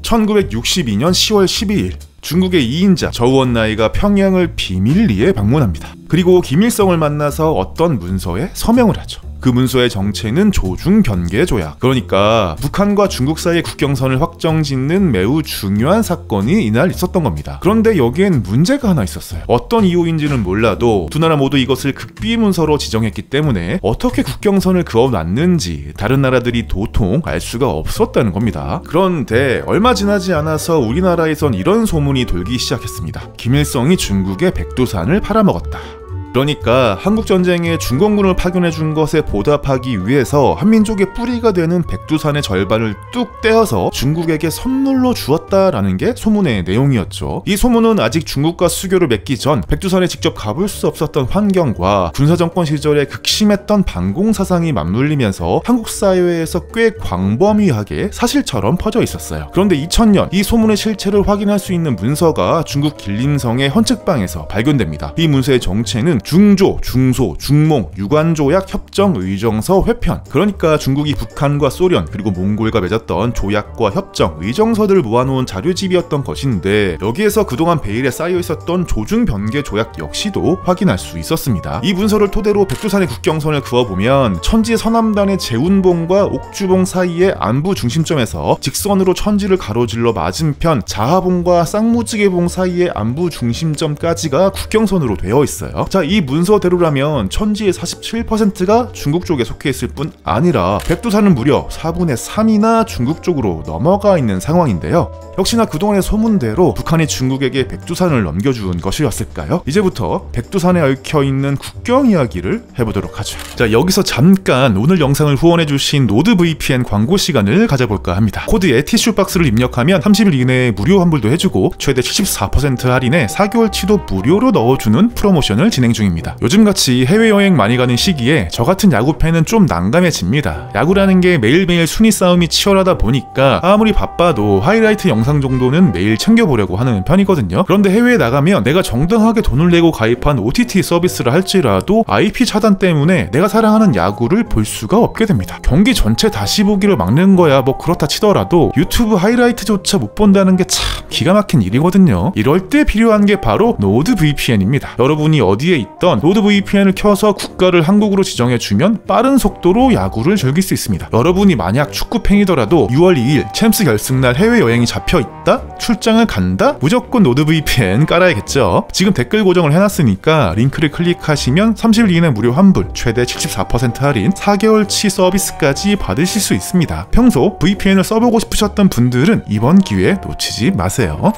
1962년 10월 12일 중국의 2인자 저우원나이가 평양을 비밀리에 방문합니다. 그리고 김일성을 만나서 어떤 문서에 서명을 하죠. 그 문서의 정체는 조중변계조약, 그러니까 북한과 중국 사이의 국경선을 확정짓는 매우 중요한 사건이 이날 있었던 겁니다. 그런데 여기엔 문제가 하나 있었어요. 어떤 이유인지는 몰라도 두 나라 모두 이것을 극비 문서로 지정했기 때문에 어떻게 국경선을 그어놨는지 다른 나라들이 도통 알 수가 없었다는 겁니다. 그런데 얼마 지나지 않아서 우리나라에선 이런 소문이 돌기 시작했습니다. 김일성이 중국의 백두산을 팔아먹었다. 그러니까 한국전쟁에 중공군을 파견해준 것에 보답하기 위해서 한민족의 뿌리가 되는 백두산의 절반을 뚝 떼어서 중국에게 선물로 주었다라는 게 소문의 내용이었죠. 이 소문은 아직 중국과 수교를 맺기 전 백두산에 직접 가볼 수 없었던 환경과 군사정권 시절에 극심했던 반공사상이 맞물리면서 한국 사회에서 꽤 광범위하게 사실처럼 퍼져 있었어요. 그런데 2000년 이 소문의 실체를 확인할 수 있는 문서가 중국 길림성의 헌책방에서 발견됩니다. 이 문서의 정체는 중조, 중소, 중몽, 유관조약 협정 의정서 회편, 그러니까 중국이 북한과 소련 그리고 몽골과 맺었던 조약과 협정, 의정서들을 모아놓은 자료집이었던 것인데 여기에서 그동안 베일에 쌓여있었던 조중변계 조약 역시도 확인할 수 있었습니다. 이 문서를 토대로 백두산의 국경선을 그어보면 천지 서남단의 제운봉과 옥주봉 사이의 안부 중심점에서 직선으로 천지를 가로질러 맞은편 자하봉과 쌍무지개봉 사이의 안부 중심점까지가 국경선으로 되어 있어요. 자, 이 문서대로라면 천지의 47%가 중국 쪽에 속해 있을 뿐 아니라 백두산은 무려 4분의 3이나 중국 쪽으로 넘어가 있는 상황인데요. 역시나 그동안의 소문대로 북한이 중국에게 백두산을 넘겨준 것이었을까요? 이제부터 백두산에 얽혀있는 국경 이야기를 해보도록 하죠. 자, 여기서 잠깐 오늘 영상을 후원해주신 노드VPN 광고 시간을 가져볼까 합니다. 코드에 티슈박스를 입력하면 30일 이내에 무료 환불도 해주고 최대 74% 할인에 4개월치도 무료로 넣어주는 프로모션을 진행 중입니다. 요즘같이 해외여행 많이 가는 시기에 저같은 야구팬은 좀 난감해집니다. 야구라는 게 매일매일 순위 싸움이 치열하다 보니까 아무리 바빠도 하이라이트 영상 정도는 매일 챙겨보려고 하는 편이거든요. 그런데 해외에 나가면 내가 정당하게 돈을 내고 가입한 OTT 서비스를 할지라도 IP 차단 때문에 내가 사랑하는 야구를 볼 수가 없게 됩니다. 경기 전체 다시 보기를 막는 거야 뭐 그렇다 치더라도 유튜브 하이라이트조차 못 본다는 게 참 기가 막힌 일이거든요. 이럴 때 필요한 게 바로 노드VPN입니다. 여러분이 어디에 있던 노드VPN을 켜서 국가를 한국으로 지정해주면 빠른 속도로 야구를 즐길 수 있습니다. 여러분이 만약 축구팬이더라도 6월 2일 챔스 결승날 해외여행이 잡혀있다? 출장을 간다? 무조건 노드VPN 깔아야겠죠. 지금 댓글 고정을 해놨으니까 링크를 클릭하시면 30일 이내 무료 환불, 최대 74% 할인, 4개월치 서비스까지 받으실 수 있습니다. 평소 VPN을 써보고 싶으셨던 분들은 이번 기회에 놓치지 마세요.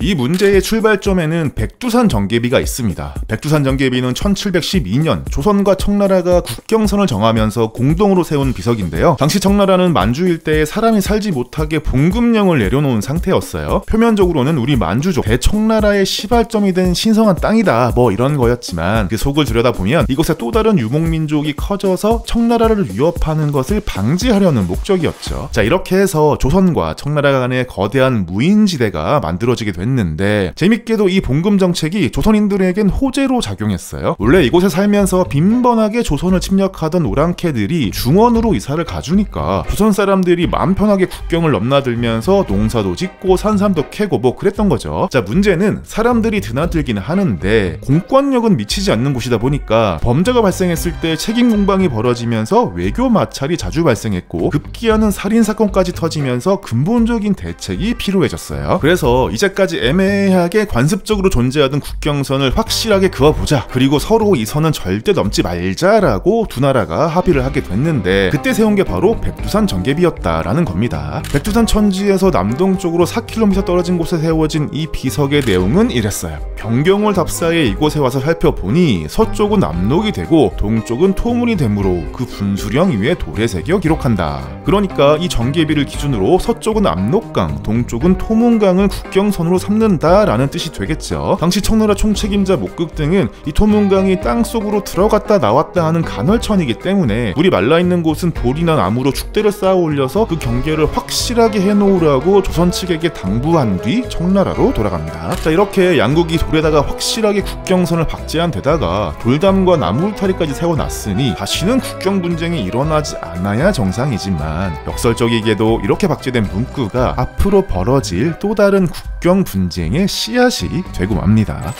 이 문제의 출발점에는 백두산 정계비가 있습니다. 백두산 정계비는 1712년 조선과 청나라가 국경선을 정하면서 공동으로 세운 비석인데요. 당시 청나라는 만주 일대에 사람이 살지 못하게 봉급령을 내려놓은 상태였어요. 표면적으로는 우리 만주족 대청나라의 시발점이 된 신성한 땅이다 뭐 이런 거였지만 그 속을 들여다보면 이곳에 또 다른 유목민족이 커져서 청나라를 위협하는 것을 방지하려는 목적이었죠. 자, 이렇게 해서 조선과 청나라 간의 거대한 무인지대가 만들어지게 됐는데 재밌게도 이 봉금 정책이 조선인들에겐 호재로 작용했어요. 원래 이곳에 살면서 빈번하게 조선을 침략하던 오랑캐들이 중원으로 이사를 가주니까 조선 사람들이 마음 편하게 국경을 넘나들면서 농사도 짓고 산삼도 캐고 뭐 그랬던 거죠. 자, 문제는 사람들이 드나들긴 하는데 공권력은 미치지 않는 곳이다 보니까 범죄가 발생했을 때 책임 공방이 벌어지면서 외교 마찰이 자주 발생했고 급기야는 살인사건까지 터지면서 근본적인 대책이 필요해졌어요. 그래서 이제까지 애매하게 관습적으로 존재하던 국경선을 확실하게 그어보자, 그리고 서로 이 선은 절대 넘지 말자라고 두 나라가 합의를 하게 됐는데 그때 세운 게 바로 백두산 정계비였다라는 겁니다. 백두산 천지에서 남동쪽으로 4km 떨어진 곳에 세워진 이 비석의 내용은 이랬어요. 병경월 답사에 이곳에 와서 살펴보니 서쪽은 압록이 되고 동쪽은 토문이 되므로 그 분수령 위에 돌에 새겨 기록한다. 그러니까 이 정계비를 기준으로 서쪽은 압록강, 동쪽은 토문강을 국경선으로 삼는다라는 뜻이 되겠죠. 당시 청나라 총책임자 목극 등은 이 토문강이 땅속으로 들어갔다 나왔다 하는 간헐천이기 때문에 물이 말라있는 곳은 돌이나 나무로 축대를 쌓아 올려서 그 경계를 확실하게 해놓으라고 조선 측에게 당부한 뒤 청나라로 돌아갑니다. 자, 이렇게 양국이 돌에다가 확실하게 국경선을 박제한 데다가 돌담과 나무 울타리까지 세워놨으니 다시는 국경 분쟁이 일어나지 않아야 정상이지만 역설적이게도 이렇게 박제된 문구가 앞으로 벌어질 또 다른 국경 분쟁의 씨앗이 되고 맙니다.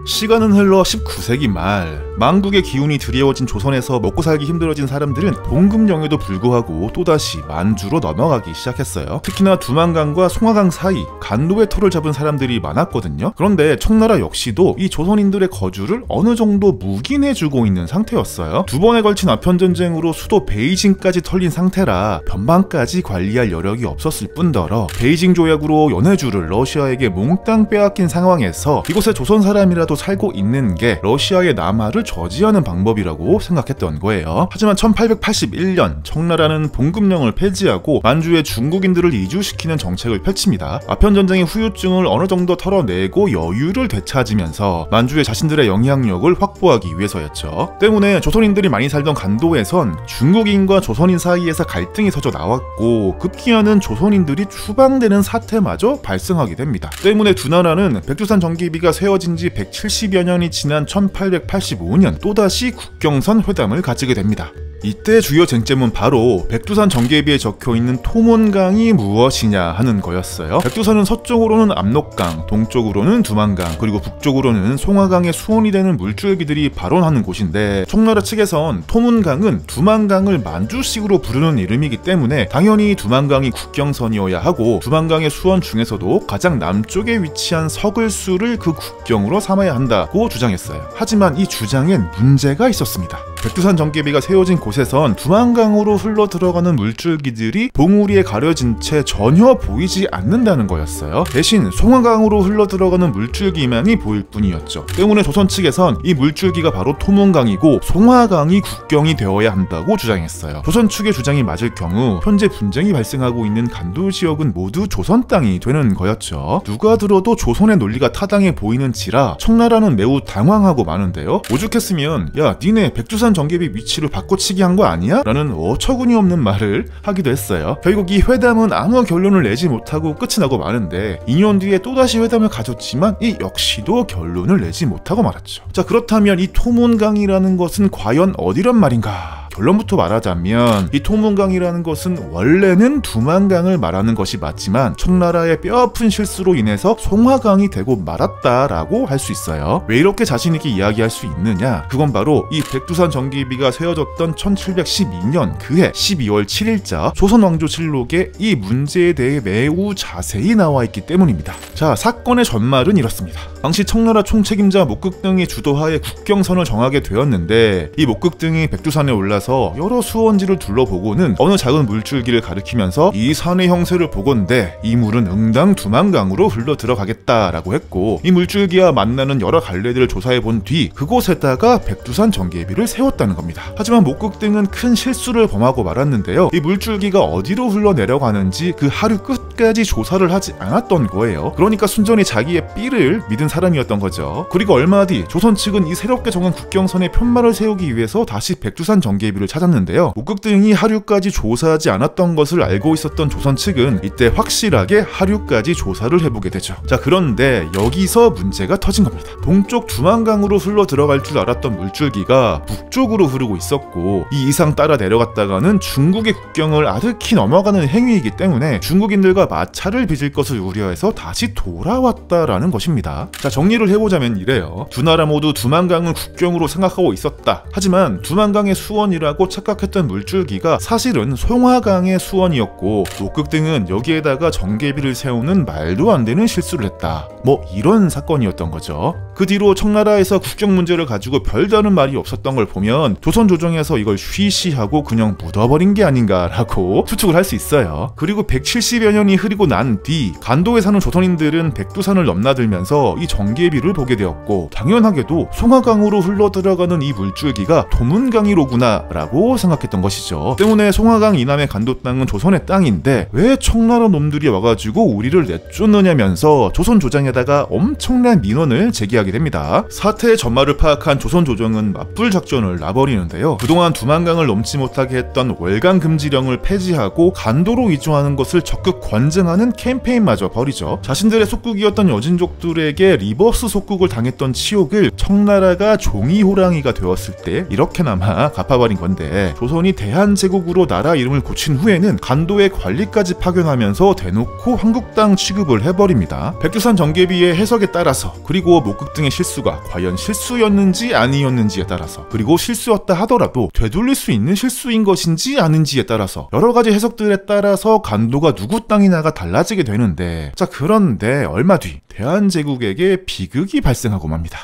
시간은 흘러 19세기 말 망국의 기운이 드리워진 조선에서 먹고 살기 힘들어진 사람들은 봉급령에도 불구하고 또다시 만주로 넘어가기 시작했어요. 특히나 두만강과 송화강 사이 간도의 터를 잡은 사람들이 많았거든요. 그런데 청나라 역시도 이 조선인들의 거주를 어느 정도 묵인해주고 있는 상태였어요. 두 번에 걸친 아편전쟁으로 수도 베이징까지 털린 상태라 변방까지 관리할 여력이 없었을 뿐더러 베이징 조약으로 연해주를 러시아에게 몽땅 빼앗긴 상황에서 이곳에 조선 사람이라도 살고 있는 게 러시아의 남하를 저지하는 방법이라고 생각했던 거예요. 하지만 1881년 청나라는 봉급령을 폐지하고 만주에 중국인들을 이주시키는 정책을 펼칩니다. 아편전쟁의 후유증을 어느 정도 털어내고 여유를 되찾으면서 만주에 자신들의 영향력을 확보하기 위해서였죠. 때문에 조선인들이 많이 살던 간도에선 중국인과 조선인 사이에서 갈등이 터져 나왔고 급기야는 조선인들이 추방되는 사태마저 발생하게 됩니다. 때문에 두 나라는 백두산 정기비가 세워진 지 170여 년이 지난 1885년 또다시 국경선 회담을 가지게 됩니다. 이때 주요 쟁점은 바로 백두산 정계비에 적혀있는 토문강이 무엇이냐 하는 거였어요. 백두산은 서쪽으로는 압록강, 동쪽으로는 두만강, 그리고 북쪽으로는 송화강의 수원이 되는 물줄기들이 발원하는 곳인데 청나라 측에선 토문강은 두만강을 만주식으로 부르는 이름이기 때문에 당연히 두만강이 국경선이어야 하고 두만강의 수원 중에서도 가장 남쪽에 위치한 서글수를 그 국경으로 삼아야 한다고 주장했어요. 하지만 이 주장엔 문제가 있었습니다. 백두산 정계비가 세워진 곳에선 두만강으로 흘러 들어가는 물줄기들이 봉우리에 가려진 채 전혀 보이지 않는다는 거였어요. 대신 송화강으로 흘러 들어가는 물줄기만이 보일 뿐이었죠. 때문에 조선 측에선 이 물줄기가 바로 토문강이고 송화강이 국경이 되어야 한다고 주장했어요. 조선 측의 주장이 맞을 경우 현재 분쟁이 발생하고 있는 간도 지역은 모두 조선 땅이 되는 거였죠. 누가 들어도 조선의 논리가 타당해 보이는지라 청나라는 매우 당황하고 마는데요. 오죽했으면 야 니네 백두산 정계비 위치를 바꿔치기 한 거 아니야? 라는 어처구니 없는 말을 하기도 했어요. 결국 이 회담은 아무 결론을 내지 못하고 끝이 나고 마는데 2년 뒤에 또다시 회담을 가졌지만 이 역시도 결론을 내지 못하고 말았죠. 자, 그렇다면 이 토문강이라는 것은 과연 어디란 말인가? 결론부터 말하자면 이 토문강이라는 것은 원래는 두만강을 말하는 것이 맞지만 청나라의 뼈아픈 실수로 인해서 송화강이 되고 말았다라고 할 수 있어요. 왜 이렇게 자신있게 이야기할 수 있느냐? 그건 바로 이 백두산 정기비가 세워졌던 1712년 그해 12월 7일자 조선왕조실록에 이 문제에 대해 매우 자세히 나와 있기 때문입니다. 자, 사건의 전말은 이렇습니다. 당시 청나라 총책임자 목극 등이 주도하에 국경선을 정하게 되었는데 이 목극 등이 백두산에 올라서 여러 수원지를 둘러보고는 어느 작은 물줄기를 가리키면서 이 산의 형세를 보건대 이 물은 응당 두만강으로 흘러 들어가겠다라고 했고 이 물줄기와 만나는 여러 갈래들을 조사해 본 뒤 그곳에다가 백두산 정계비를 세웠다는 겁니다. 하지만 목극 등은 큰 실수를 범하고 말았는데요. 이 물줄기가 어디로 흘러 내려가는지 그 하루 끝까지 조사를 하지 않았던 거예요. 그러니까 순전히 자기의 삐를 믿은 사람이었던 거죠. 그리고 얼마 뒤 조선 측은 이 새롭게 정한 국경선에 편말을 세우기 위해서 다시 백두산 정계비를 찾았는데요. 목극 등이 하류까지 조사하지 않았던 것을 알고 있었던 조선 측은 이때 확실하게 하류까지 조사를 해보게 되죠. 자, 그런데 여기서 문제가 터진 겁니다. 동쪽 두만강으로 흘러 들어갈 줄 알았던 물줄기가 북쪽으로 흐르고 있었고 이 이상 따라 내려갔다가는 중국의 국경을 아득히 넘어가는 행위이기 때문에 중국인들과 마찰을 빚을 것을 우려해서 다시 돌아왔다라는 것입니다. 자, 정리를 해보자면 이래요. 두 나라 모두 두만강을 국경으로 생각하고 있었다. 하지만 두만강의 수원이라고 착각했던 물줄기가 사실은 송화강의 수원이었고 목극 등은 여기에다가 정계비를 세우는 말도 안 되는 실수를 했다. 뭐 이런 사건이었던 거죠. 그 뒤로 청나라에서 국경 문제를 가지고 별다른 말이 없었던 걸 보면 조선 조정에서 이걸 쉬쉬하고 그냥 묻어버린 게 아닌가라고 추측을 할 수 있어요. 그리고 170여 년이 흐르고 난 뒤 간도에 사는 조선인들은 백두산을 넘나들면서 이 정계비를 보게 되었고 당연하게도 송화강으로 흘러 들어가는 이 물줄기가 토문강이로구나 라고 생각했던 것이죠. 때문에 송하강 이남의 간도 땅은 조선의 땅인데 왜 청나라 놈들이 와가지고 우리를 내쫓느냐면서 조선 조정에다가 엄청난 민원을 제기하게 됩니다. 사태의 전말을 파악한 조선 조정은 맞불 작전을 놔버리는데요. 그동안 두만강을 넘지 못하게 했던 월강 금지령을 폐지하고 간도로 이주하는 것을 적극 권증하는 캠페인마저 벌이죠. 자신들의 속국이었던 여진족들에게 리버스 속국을 당했던 치욕을 청나라가 종이호랑이가 되었을 때 이렇게나마 갚아버린 건데, 조선이 대한제국으로 나라 이름을 고친 후에는 간도의 관리까지 파견하면서 대놓고 한국당 취급을 해버립니다. 백두산 정계비의 해석에 따라서, 그리고 목극 등의 실수가 과연 실수였는지 아니었는지에 따라서, 그리고 실수였다 하더라도 되돌릴 수 있는 실수인 것인지 아닌지에 따라서 여러가지 해석들에 따라서 간도가 누구 땅이냐가 달라지게 되는데, 자 그런데 얼마 뒤 대한제국에게 비극이 발생하고 맙니다.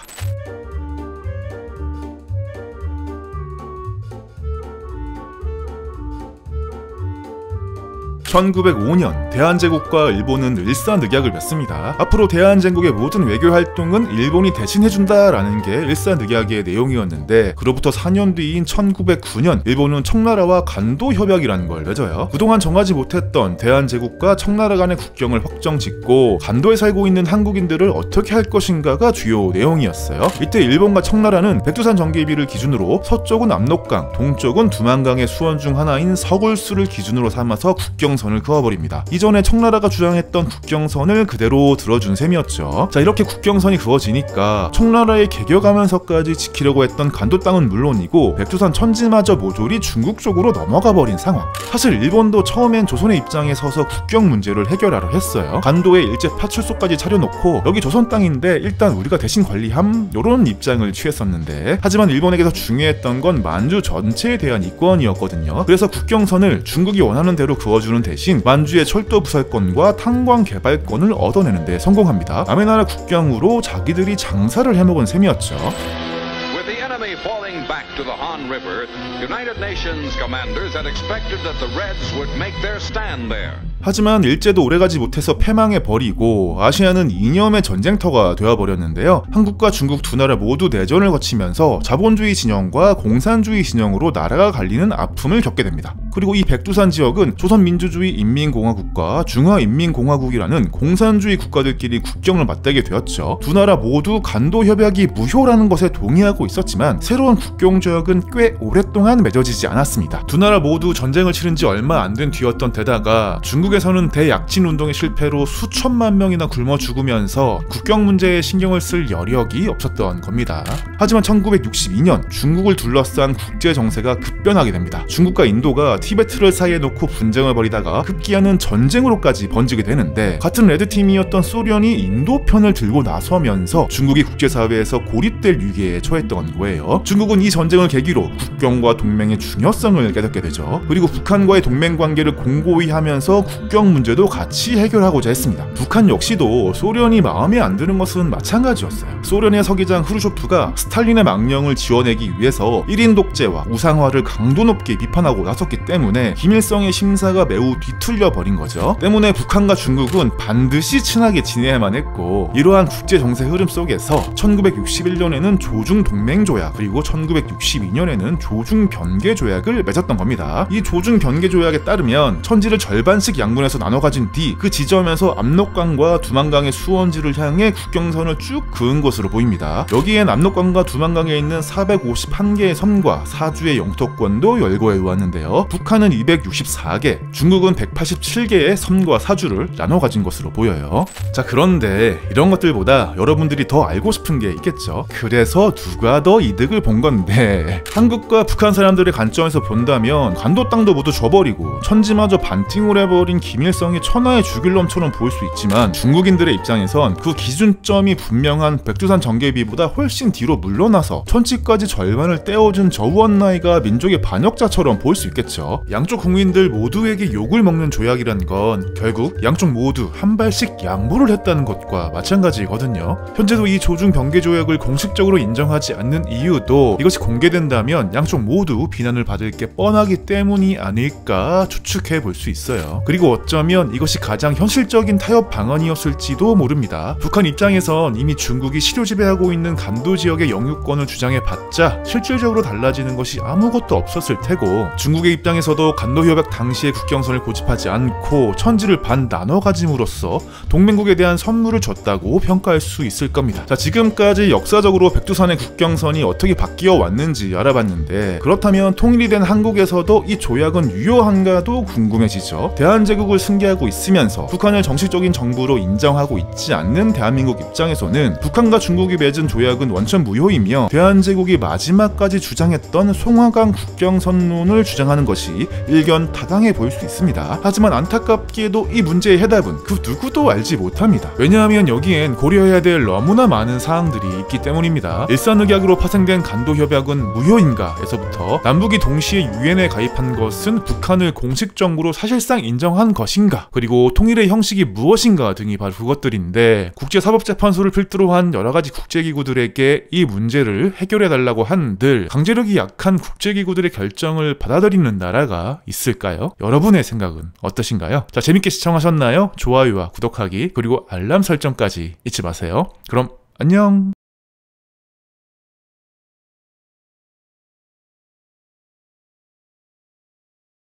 1905년 대한제국과 일본은 일사늑약을 맺습니다. 앞으로 대한제국의 모든 외교 활동은 일본이 대신해준다라는 게 일사늑약의 내용이었는데, 그로부터 4년 뒤인 1909년 일본은 청나라와 간도 협약이라는 걸 맺어요. 그동안 정하지 못했던 대한제국과 청나라 간의 국경을 확정짓고 간도에 살고 있는 한국인들을 어떻게 할 것인가가 주요 내용이었어요. 이때 일본과 청나라는 백두산 정계비를 기준으로 서쪽은 압록강, 동쪽은 두만강의 수원 중 하나인 서굴수를 기준으로 삼아서 국경선을 그어버립니다. 이전에 청나라가 주장했던 국경선을 그대로 들어준 셈이었죠. 자, 이렇게 국경선이 그어지니까 청나라의 개겨가면서까지 지키려고 했던 간도 땅은 물론이고 백두산 천지마저 모조리 중국 쪽으로 넘어가 버린 상황. 사실 일본도 처음엔 조선의 입장에 서서 국경 문제를 해결하려 했어요. 간도에 일제 파출소까지 차려놓고 여기 조선 땅인데 일단 우리가 대신 관리함, 요런 입장을 취했었는데, 하지만 일본에게서 중요했던 건 만주 전체에 대한 이권이었거든요. 그래서 국경선을 중국이 원하는 대로 그어주는 대신 만주의 철도 부설권과 탄광 개발권을 얻어내는 데 성공합니다. 남의 나라 국경으로 자기들이 장사를 해먹은 셈이었죠. With the enemy falling back to the Han River, United Nations commanders had expected that the Reds would make their stand there. 하지만 일제도 오래가지 못해서 패망해버리고 아시아는 이념의 전쟁터가 되어버렸는데요. 한국과 중국 두 나라 모두 내전을 거치면서 자본주의 진영과 공산주의 진영으로 나라가 갈리는 아픔을 겪게 됩니다. 그리고 이 백두산 지역은 조선민주주의 인민공화국과 중화인민공화국이라는 공산주의 국가들끼리 국경을 맞대게 되었죠. 두 나라 모두 간도 협약이 무효라는 것에 동의하고 있었지만 새로운 국경조약은 꽤 오랫동안 맺어지지 않았습니다. 두 나라 모두 전쟁을 치른 지 얼마 안 된 뒤였던 데다가 중국에서는 대약진 운동의 실패로 수천만 명이나 굶어 죽으면서 국경 문제에 신경을 쓸 여력이 없었던 겁니다. 하지만 1962년 중국을 둘러싼 국제 정세가 급변하게 됩니다. 중국과 인도가 티베트를 사이에 놓고 분쟁을 벌이다가 급기야는 전쟁으로까지 번지게 되는데, 같은 레드팀이었던 소련이 인도 편을 들고 나서면서 중국이 국제사회에서 고립될 위기에 처했던 거예요. 중국은 이 전쟁을 계기로 국경과 동맹의 중요성을 깨닫게 되죠. 그리고 북한과의 동맹 관계를 공고히 하면서 국경 문제도 같이 해결하고자 했습니다. 북한 역시도 소련이 마음에 안 드는 것은 마찬가지였어요. 소련의 서기장 후르쇼프가 스탈린의 망령을 지원하기 위해서 1인 독재와 우상화를 강도 높게 비판하고 나섰기 때문에 김일성의 심사가 매우 뒤틀려 버린 거죠. 때문에 북한과 중국은 반드시 친하게 지내야만 했고, 이러한 국제 정세 흐름 속에서 1961년에는 조중 동맹 조약, 그리고 1962년에는 조중 변개 조약을 맺었던 겁니다. 이 조중 변개 조약에 따르면 천지를 절반씩 양분해서 나눠 가진 뒤 그 지점에서 압록강과 두만강의 수원지를 향해 국경선을 쭉 그은 것으로 보입니다. 여기엔 압록강과 두만강에 있는 451개의 섬과 사주의 영토권도 열거해 놓았는데요. 북한은 264개, 중국은 187개의 섬과 사주를 나눠 가진 것으로 보여요. 자, 그런데 이런 것들보다 여러분들이 더 알고 싶은 게 있겠죠. 그래서 누가 더 이득을 본 건데, 한국과 북한 사람들의 관점에서 본다면 간도 땅도 모두 줘버리고 천지마저 반팅을 해버린 김일성이 천하의 죽일놈처럼 보일 수 있지만, 중국인들의 입장에선 그 기준점이 분명한 백두산 정계비보다 훨씬 뒤로 물러나서 천지까지 절반을 떼어준 저우원나이가 민족의 반역자처럼 보일 수 있겠죠. 조약에서 양쪽 국민들 모두에게 욕을 먹는 조약이란 건 결국 양쪽 모두 한 발씩 양보를 했다는 것과 마찬가지거든요. 현재도 이 조중 병계 조약을 공식적으로 인정하지 않는 이유도 이것이 공개된다면 양쪽 모두 비난을 받을 게 뻔하기 때문이 아닐까 추측해 볼 수 있어요. 그리고 어쩌면 이것이 가장 현실적인 타협 방안이었을지도 모릅니다. 북한 입장에선 이미 중국이 실효 지배하고 있는 간도 지역의 영유권을 주장해 봤자 실질적으로 달라지는 것이 아무것도 없었을 테고, 중국의 입장에서도 간도 협약 당시의 국경선을 고집하지 않고 천지를 반 나눠 가짐으로써 동맹국에 대한 선물을 줬다고 평가할 수 있을 겁니다. 자, 지금까지 역사적으로 백두산의 국경선이 어떻게 바뀌어 왔는지 알아봤는데, 그렇다면 통일이 된 한국에서도 이 조약은 유효한가도 궁금해지죠. 대한제국을 승계하고 있으면서 북한을 정식적인 정부로 인정하고 있지 않는 대한민국 입장에서는 북한과 중국이 맺은 조약은 원천 무효이며 대한제국이 마지막까지 주장했던 송화강 국경선론을 주장하는 것이 일견타당해 보일 수 있습니다. 하지만 안타깝게도 이 문제의 해답은 그 누구도 알지 못합니다. 왜냐하면 여기엔 고려해야 될 너무나 많은 사항들이 있기 때문입니다. 일산의약으로 파생된 간도협약은 무효인가에서부터 남북이 동시에 유엔에 가입한 것은 북한을 공식적으로 사실상 인정한 것인가, 그리고 통일의 형식이 무엇인가 등이 바로 그것들인데, 국제사법재판소를 필두로 한 여러가지 국제기구들에게 이 문제를 해결해달라고 한들 강제력이 약한 국제기구들의 결정을 받아들이는 나라가 있을까요? 여러분의 생각은 어떠신가요? 자, 재밌게 시청하셨나요? 좋아요와 구독하기 그리고 알람 설정까지 잊지 마세요. 그럼 안녕.